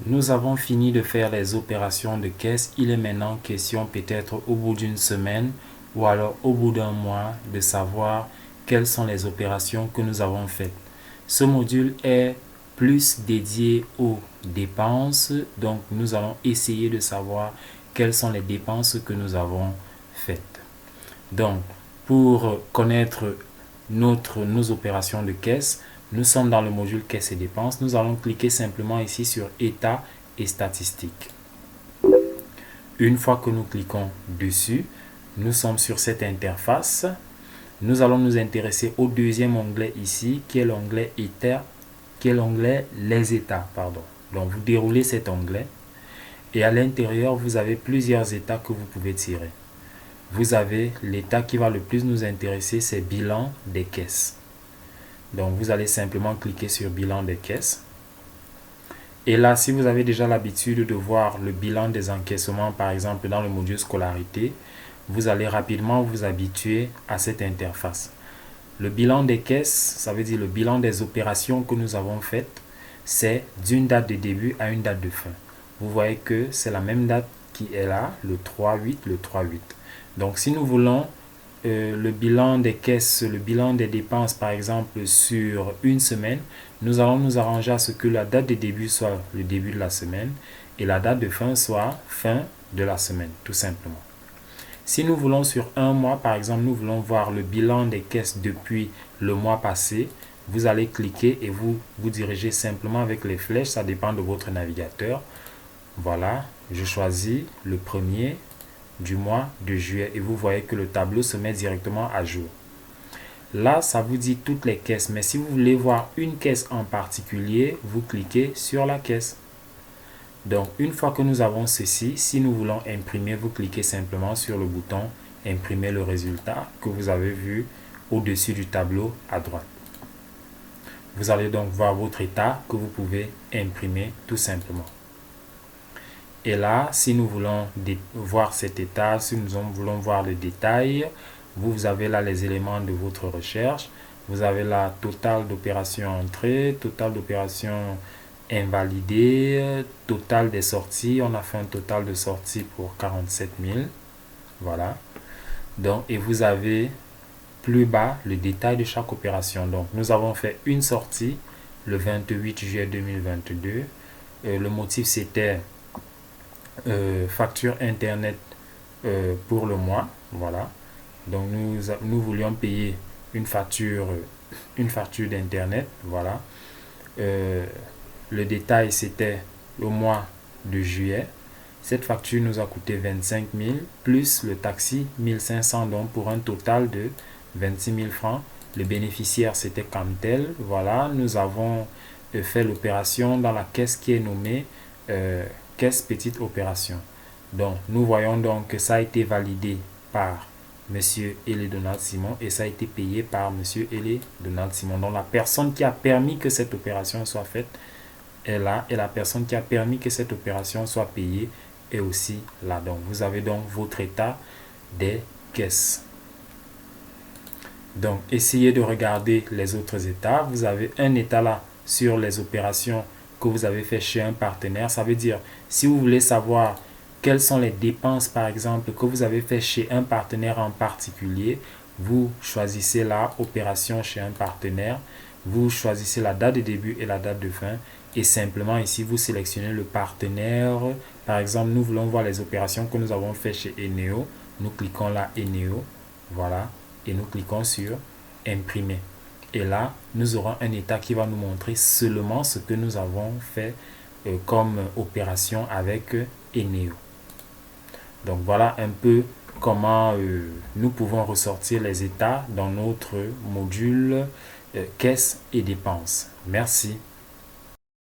Nous avons fini de faire les opérations de caisse. Il est maintenant question, peut-être au bout d'une semaine ou alors au bout d'un mois, de savoir quelles sont les opérations que nous avons faites. Ce module est plus dédié aux dépenses, donc nous allons essayer de savoir quelles sont les dépenses que nous avons faites. Donc, pour connaître nos opérations de caisse, nous sommes dans le module caisse et dépenses. Nous allons cliquer simplement ici sur état et statistiques. Une fois que nous cliquons dessus, nous sommes sur cette interface. Nous allons nous intéresser au deuxième onglet ici, qui est l'onglet état, qui est l'onglet les états, pardon. Donc vous déroulez cet onglet et à l'intérieur, vous avez plusieurs états que vous pouvez tirer. Vous avez l'état qui va le plus nous intéresser, c'est bilan des caisses. Donc vous allez simplement cliquer sur bilan des caisses. Et là, si vous avez déjà l'habitude de voir le bilan des encaissements, par exemple dans le module scolarité, vous allez rapidement vous habituer à cette interface. Le bilan des caisses, ça veut dire le bilan des opérations que nous avons faites, c'est d'une date de début à une date de fin. Vous voyez que c'est la même date qui est là, le 3-8, le 3-8. Donc si nous voulons le bilan des caisses, le bilan des dépenses par exemple sur une semaine, nous allons nous arranger à ce que la date de début soit le début de la semaine et la date de fin soit fin de la semaine, tout simplement. Si nous voulons sur un mois, par exemple, nous voulons voir le bilan des caisses depuis le mois passé, vous allez cliquer et vous dirigez simplement avec les flèches, ça dépend de votre navigateur. Voilà, je choisis le premier du mois de juillet et vous voyez que le tableau se met directement à jour. Là, ça vous dit toutes les caisses, mais si vous voulez voir une caisse en particulier, vous cliquez sur la caisse. Donc, une fois que nous avons ceci, si nous voulons imprimer, vous cliquez simplement sur le bouton imprimer le résultat que vous avez vu au-dessus du tableau à droite. Vous allez donc voir votre état que vous pouvez imprimer tout simplement. Et là, si nous voulons voir cet état, si nous voulons voir le détail, vous avez là les éléments de votre recherche. Vous avez là total d'opérations entrées, total d'opérations invalidées, total des sorties. On a fait un total de sorties pour 47 000. Voilà. Donc, et vous avez plus bas le détail de chaque opération. Donc, nous avons fait une sortie le 28 juillet 2022. Le motif, c'était facture internet pour le mois. Voilà. Donc, nous voulions payer une facture d'internet. Voilà. Le détail, c'était le mois de juillet. Cette facture nous a coûté 25 000 plus le taxi 1500, donc pour un total de 26 000 francs. Le bénéficiaire, c'était Camtel. Voilà, nous avons fait l'opération dans la caisse qui est nommée caisse petite opération. Donc, nous voyons donc que ça a été validé par Monsieur Elé Donald Simon et ça a été payé par Monsieur Elé Donald Simon. Donc, la personne qui a permis que cette opération soit faite est là et la personne qui a permis que cette opération soit payée est aussi là. Donc, vous avez donc votre état des caisses. Donc, essayez de regarder les autres états. Vous avez un état là sur les opérations que vous avez fait chez un partenaire. Ça veut dire, si vous voulez savoir quelles sont les dépenses, par exemple, que vous avez fait chez un partenaire en particulier, vous choisissez là, opération chez un partenaire. Vous choisissez la date de début et la date de fin. Et simplement ici, vous sélectionnez le partenaire. Par exemple, nous voulons voir les opérations que nous avons fait chez Eneo. Nous cliquons là, Eneo. Voilà. Et nous cliquons sur imprimer. Et là, nous aurons un état qui va nous montrer seulement ce que nous avons fait comme opération avec Eneo. Donc voilà un peu comment nous pouvons ressortir les états dans notre module caisse et dépenses. Merci.